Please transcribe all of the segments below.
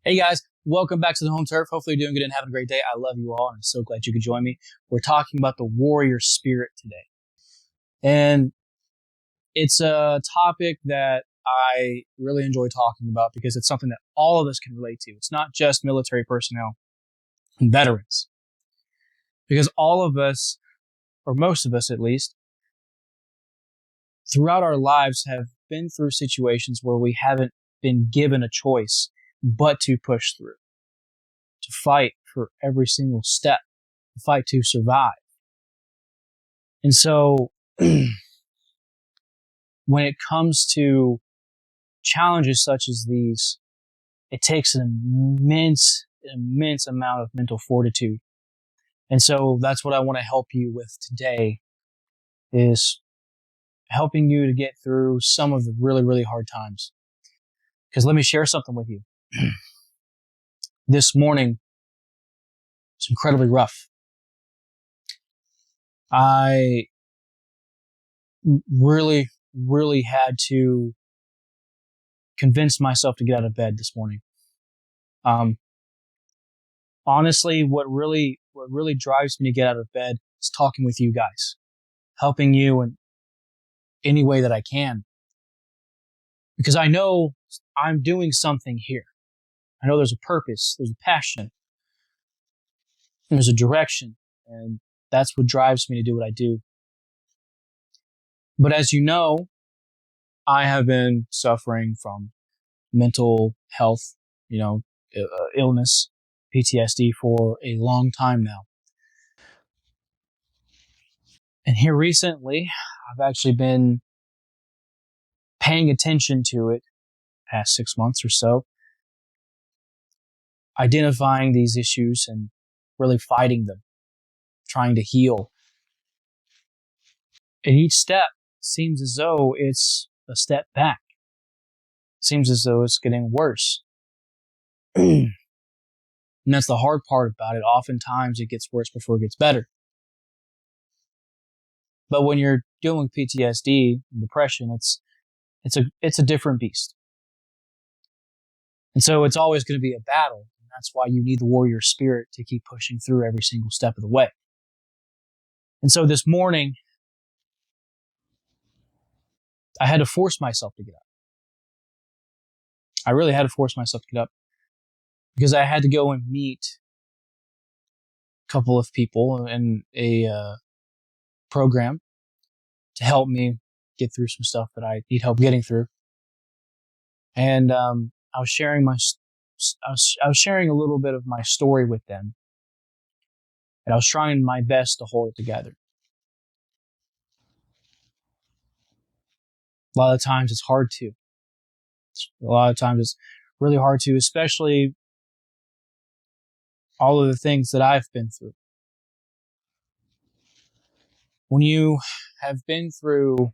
Hey guys, welcome back to the home turf. Hopefully you're doing good and having a great day. I love you all and I'm so glad you could join me. We're talking about the warrior spirit today. And it's a topic that I really enjoy talking about because it's something that all of us can relate to. It's not just military personnel and veterans. Because all of us, or most of us at least, throughout our lives have been through situations where we haven't been given a choice but to push through, to fight for every single step, to fight to survive. And so when it comes to challenges such as these, it takes an immense amount of mental fortitude. And so that's what I want to help you with today, is helping you to get through some of the really, really hard times. Because let me share something with you. This morning was incredibly rough. I really had to convince myself to get out of bed this morning. Honestly, what really drives me to get out of bed is talking with you guys, helping you in any way that I can. Because I know I'm doing something here. I know there's a purpose, there's a passion, there's a direction, and that's what drives me to do what I do. But as you know, I have been suffering from mental health, illness, PTSD for a long time now. And here recently, I've actually been paying attention to it past 6 months or so, identifying these issues and really fighting them, trying to heal. And each step seems as though it's a step back. Seems as though it's getting worse. And that's the hard part about it. Oftentimes it gets worse before it gets better. But when you're dealing with PTSD and depression, it's a different beast. And so it's always going to be a battle. And that's why you need the warrior spirit to keep pushing through every single step of the way. And so this morning, I had to force myself to get up. I really had to force myself to get up because I had to go and meet a couple of people in a program to help me get through some stuff that I need help getting through. And I was sharing a little bit of my story with them, and I was trying my best to hold it together. A lot of times it's hard to. A lot of times it's really hard to, especially all of the things that I've been through. When you have been through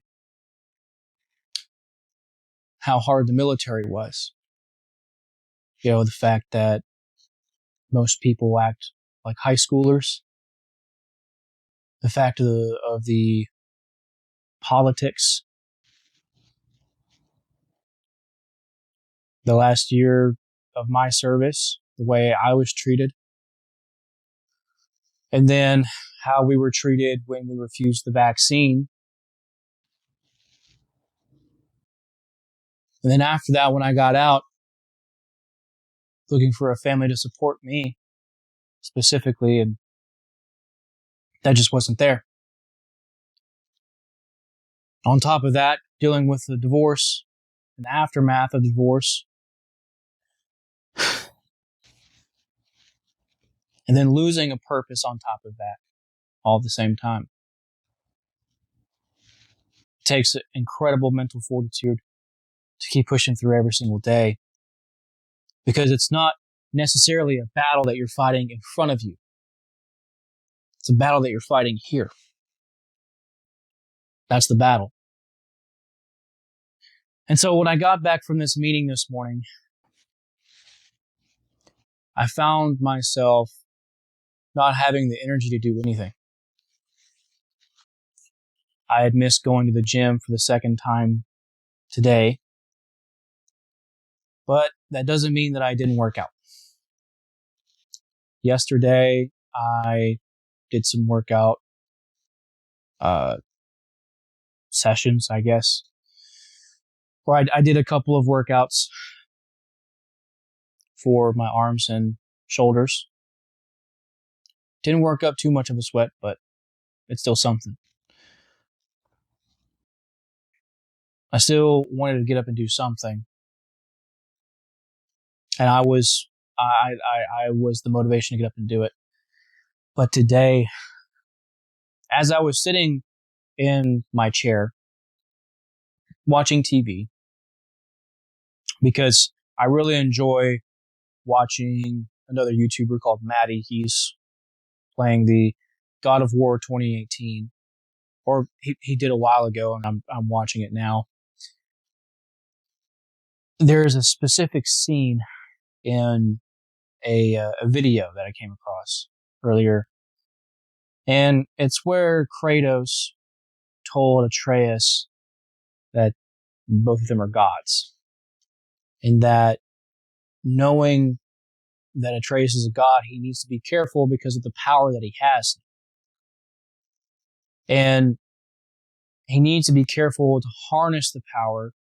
how hard the military was, the fact that most people act like high schoolers, the fact of the politics, the last year of my service, the way I was treated, and then how we were treated when we refused the vaccine. And then after that, when I got out, looking for a family to support me specifically, and that just wasn't there. On top of that, dealing with the divorce and the aftermath of the divorce, and then losing a purpose on top of that, all at the same time. It takes incredible mental fortitude to keep pushing through every single day, because it's not necessarily a battle that you're fighting in front of you. It's a battle that you're fighting here. That's the battle. And so when I got back from this meeting this morning, I found myself not having the energy to do anything. I had missed going to the gym for the second time today, but that doesn't mean that I didn't work out. Yesterday, I did some workout uh, sessions, I guess, where I did a couple of workouts for my arms and shoulders. Didn't work up too much of a sweat, but it's still something. I still wanted to get up and do something. And I was the motivation to get up and do it. But today, as I was sitting in my chair watching TV, because I really enjoy watching another YouTuber called Maddie. He's playing the God of War 2018, or he did a while ago, and I'm watching it now. There's a specific scene in a video that I came across earlier, and it's where Kratos told Atreus that both of them are gods, and that knowing that Atreus is a god, he needs to be careful because of the power that he has. And he needs to be careful to harness the power,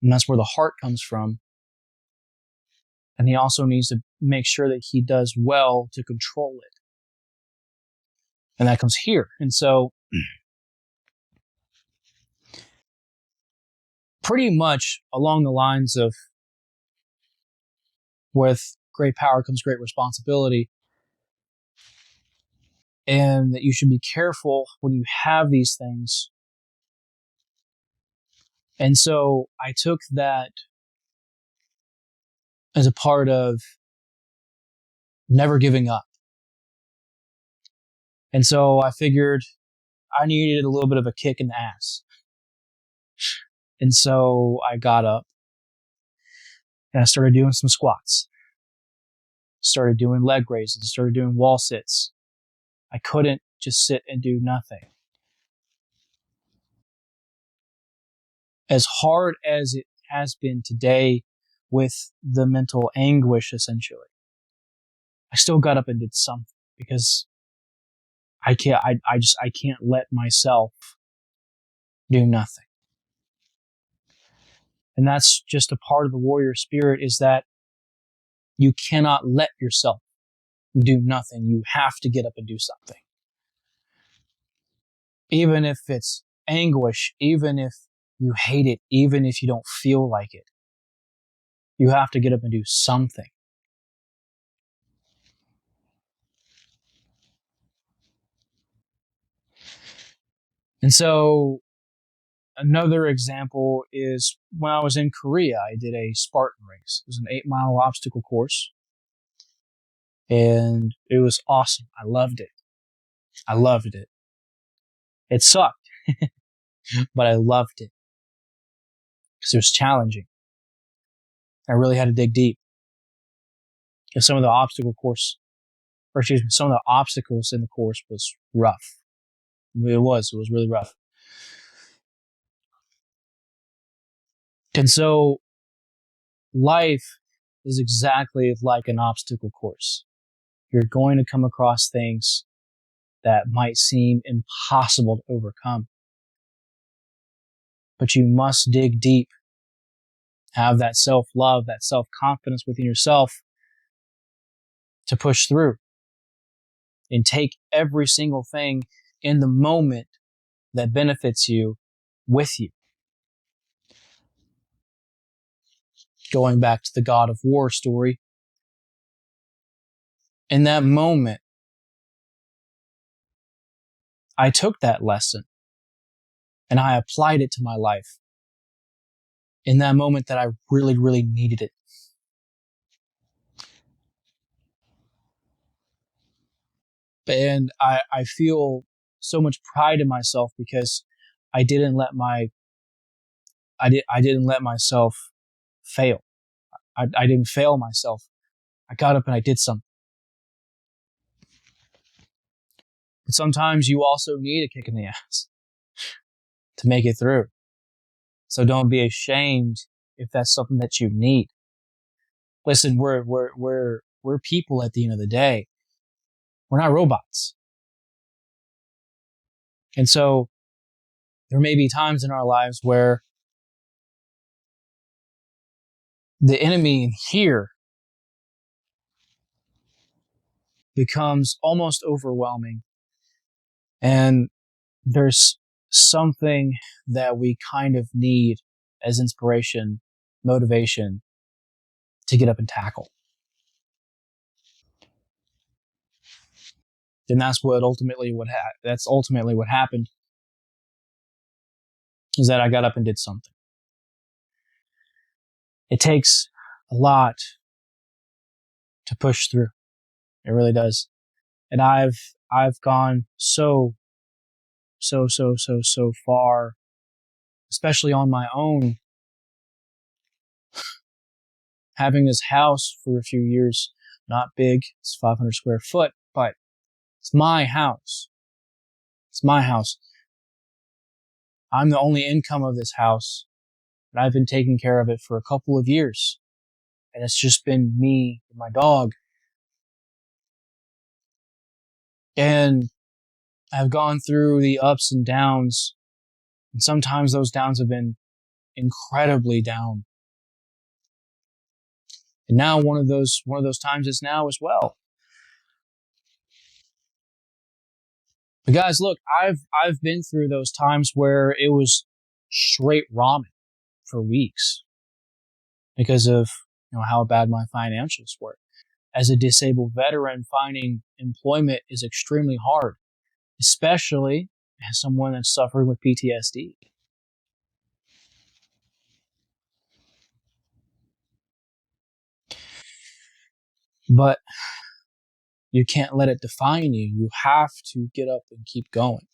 and that's where the heart comes from. And he also needs to make sure that he does well to control it. And that comes here. And so, pretty much along the lines of with great power comes great responsibility, and that you should be careful when you have these things. And so I took that as a part of never giving up. And so I figured I needed a little bit of a kick in the ass. And so I got up and I started doing some squats, started doing leg raises, started doing wall sits. I couldn't just sit and do nothing. As hard as it has been today with the mental anguish, essentially, I still got up and did something because I can't let myself do nothing. And that's just a part of the warrior spirit, is that you cannot let yourself do nothing. You have to get up and do something. Even if it's anguish, even if you hate it, even if you don't feel like it, you have to get up and do something. And so another example is when I was in Korea, I did a Spartan race. It was an 8-mile obstacle course. And it was awesome. I loved it. It sucked, but I loved it because it was challenging. I really had to dig deep because some of the obstacles in the course was rough. It was really rough. And so life is exactly like an obstacle course. You're going to come across things that might seem impossible to overcome. But you must dig deep, have that self-love, that self-confidence within yourself to push through and take every single thing in the moment that benefits you with you. Going back to the God of War story, in that moment, I took that lesson and I applied it to my life in that moment that I really, really needed it. And I feel so much pride in myself because I didn't let myself fail. I didn't fail myself. I got up and I did something. But sometimes you also need a kick in the ass to make it through. So don't be ashamed if that's something that you need. Listen, we're We're people at the end of the day. We're not robots. And so there may be times in our lives where the enemy in here becomes almost overwhelming. And there's something that we kind of need as inspiration, motivation to get up and tackle. And that's ultimately what happened, is that I got up and did something. It takes a lot to push through. It really does. And I've gone so far, especially on my own, having this house for a few years, not big, it's 500 square foot, but it's my house. It's my house. I'm the only income of this house, and I've been taking care of it for a couple of years. And it's just been me and my dog. And I've gone through the ups and downs, and sometimes those downs have been incredibly down. And now one of those times is now as well. But guys, look, I've been through those times where it was straight ramen for weeks because of how bad my financials were. As a disabled veteran, finding employment is extremely hard, especially as someone that's suffering with PTSD. But you can't let it define you. You have to get up and keep going.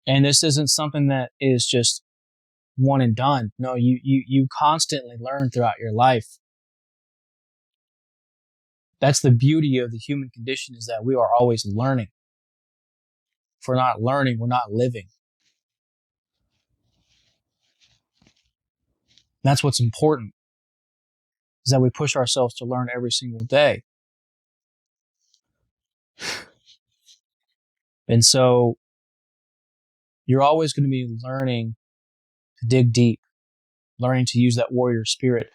And this isn't something that is just one and done. No, you constantly learn throughout your life. That's the beauty of the human condition, is that we are always learning. If we're not learning, we're not living. That's what's important, is that we push ourselves to learn every single day. And so you're always going to be learning to dig deep, learning to use that warrior spirit.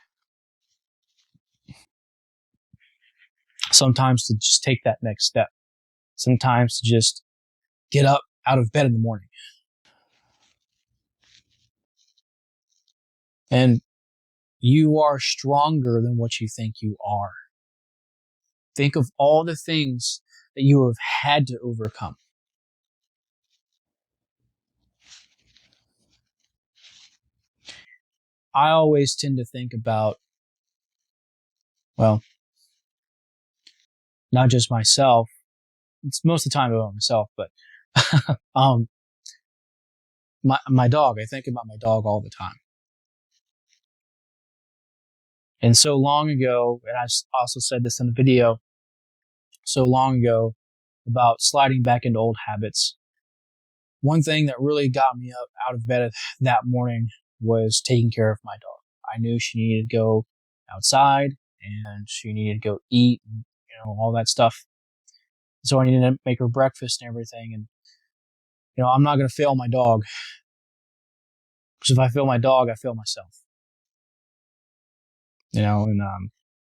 Sometimes to just take that next step. Sometimes to just get up out of bed in the morning. And you are stronger than what you think you are. Think of all the things that you have had to overcome. I always tend to think about, well, not just myself. It's most of the time about myself, but my dog. I think about my dog all the time. And so long ago, and I also said this in the video, so long ago, about sliding back into old habits. One thing that really got me up out of bed that morning was taking care of my dog. I knew she needed to go outside and she needed to go eat and, all that stuff. So I needed to make her breakfast and everything. And, I'm not going to fail my dog, because if I fail my dog, I fail myself. And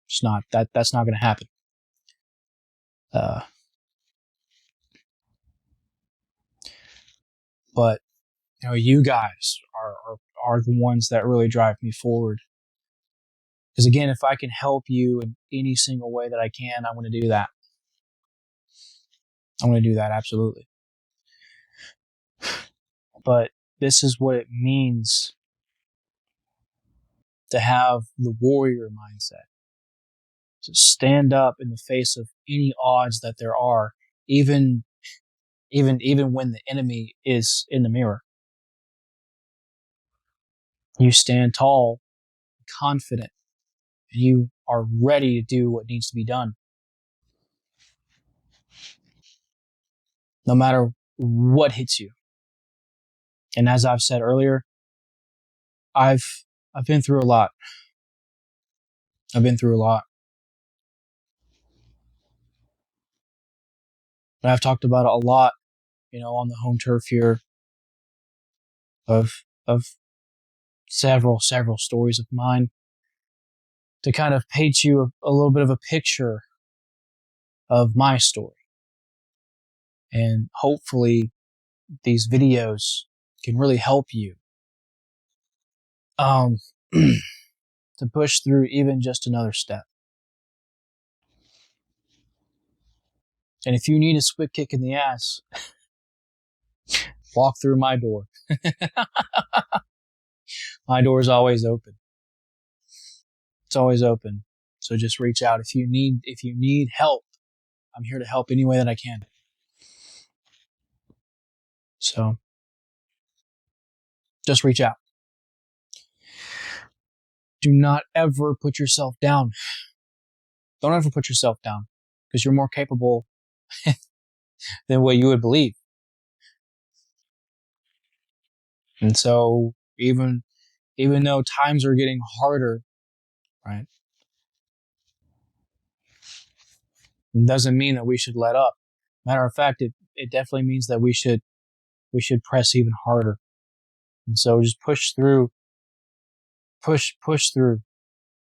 it's not that's not going to happen. But you guys are the ones that really drive me forward. Because again, if I can help you in any single way that I can, I'm going to do that. I'm going to do that, absolutely. But this is what it means to have the warrior mindset. To stand up in the face of any odds that there are, even when the enemy is in the mirror. You stand tall, confident, and you are ready to do what needs to be done. No matter what hits you. And as I've said earlier, I've been through a lot. I've been through a lot. But I've talked about it a lot, on the home turf here of several stories of mine to kind of paint you a little bit of a picture of my story. And hopefully these videos can really help you to push through even just another step. And if you need a quick kick in the ass, walk through my door. My door is always open. It's always open. So just reach out if you need help. I'm here to help any way that I can. So just reach out. Do not ever put yourself down. Don't ever put yourself down, because you're more capable than what you would believe. And so even though times are getting harder, right, it doesn't mean that we should let up. Matter of fact, it definitely means that we should press even harder. And so just push through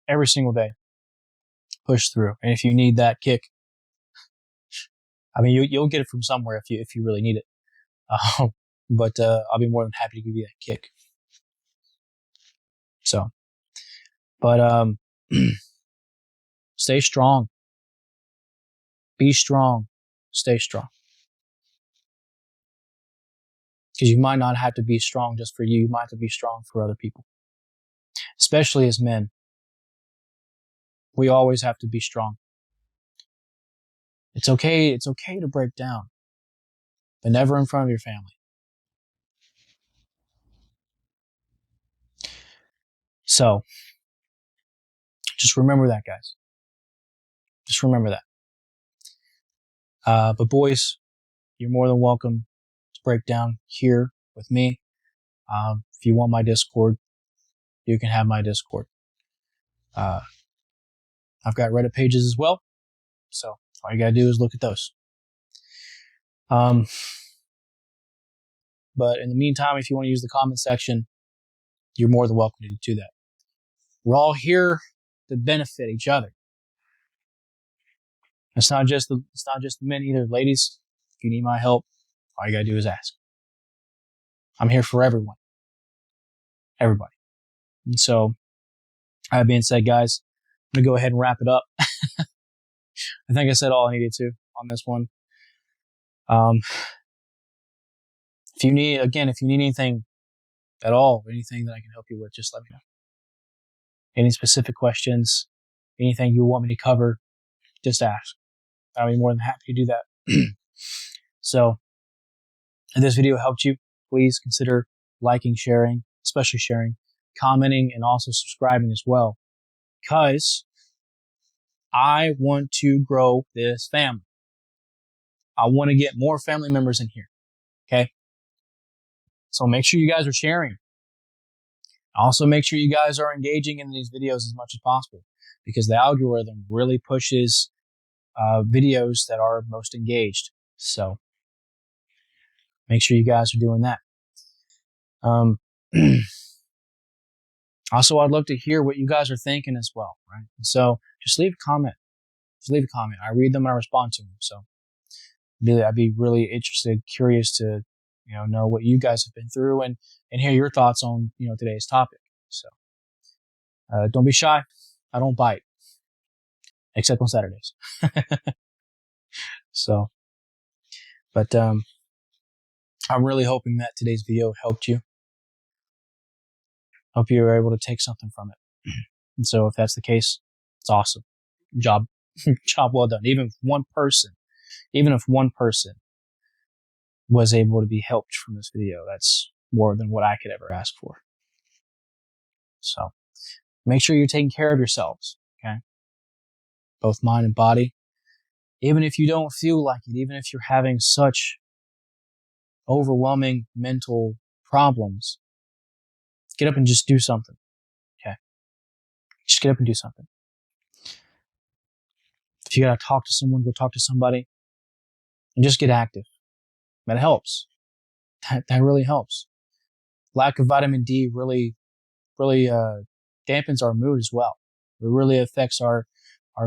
every single day. Push through. And if you need that kick, I mean, you'll get it from somewhere if you really need it. But I'll be more than happy to give you that kick. So, but stay strong. Be strong. Stay strong. Because you might not have to be strong just for you. You might have to be strong for other people. Especially as men. We always have to be strong. It's okay to break down, but never in front of your family. So, just remember that, guys. Just remember that. But boys, you're more than welcome to break down here with me. If you want my Discord, you can have my Discord. I've got Reddit pages as well. So all you gotta do is look at those. But in the meantime, if you want to use the comment section, you're more than welcome to do that. We're all here to benefit each other. It's not just the men either. Ladies, if you need my help, all you gotta do is ask. I'm here for everyone. Everybody. And so, that being said, guys, I'm gonna go ahead and wrap it up. I think I said all I needed to on this one. If you need anything at all, anything that I can help you with, just let me know. Any specific questions, anything you want me to cover, just ask. I'll be more than happy to do that. So, if this video helped you, please consider liking, sharing, especially sharing, commenting, and also subscribing as well. Because I want to grow this family. I want to get more family members in here. Okay? So make sure you guys are sharing. Also make sure you guys are engaging in these videos as much as possible, because the algorithm really pushes videos that are most engaged. So make sure you guys are doing that. Also, I'd love to hear what you guys are thinking as well, right? So just leave a comment. I read them and I respond to them. So I'd be really interested, curious to, know what you guys have been through and hear your thoughts on, today's topic. So, don't be shy. I don't bite, except on Saturdays. So, but, I'm really hoping that today's video helped you. Hope you were able to take something from it. And so if that's the case, it's awesome. Job well done. Even if one person was able to be helped from this video, that's more than what I could ever ask for. So make sure you're taking care of yourselves, okay? Both mind and body. Even if you don't feel like it, even if you're having such overwhelming mental problems, get up and just do something, okay? Just get up and do something. If you gotta talk to someone, go talk to somebody. and just get active. That helps. That really helps. Lack of vitamin D really dampens our mood as well. It really affects our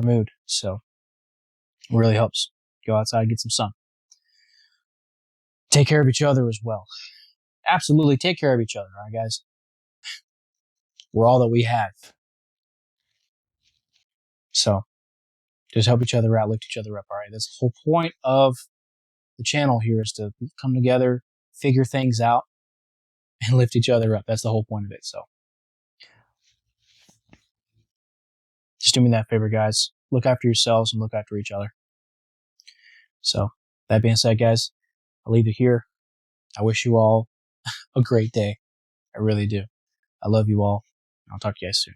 mood. So it really helps. Go outside, get some sun. Take care of each other as well. Absolutely take care of each other, all right, guys? We're all that we have. So just help each other out, lift each other up, all right? That's the whole point of the channel here, is to come together, figure things out, and lift each other up. That's the whole point of it. So just do me that favor, guys. Look after yourselves and look after each other. So that being said, guys, I'll leave it here. I wish you all a great day. I really do. I love you all. I'll talk to you guys soon.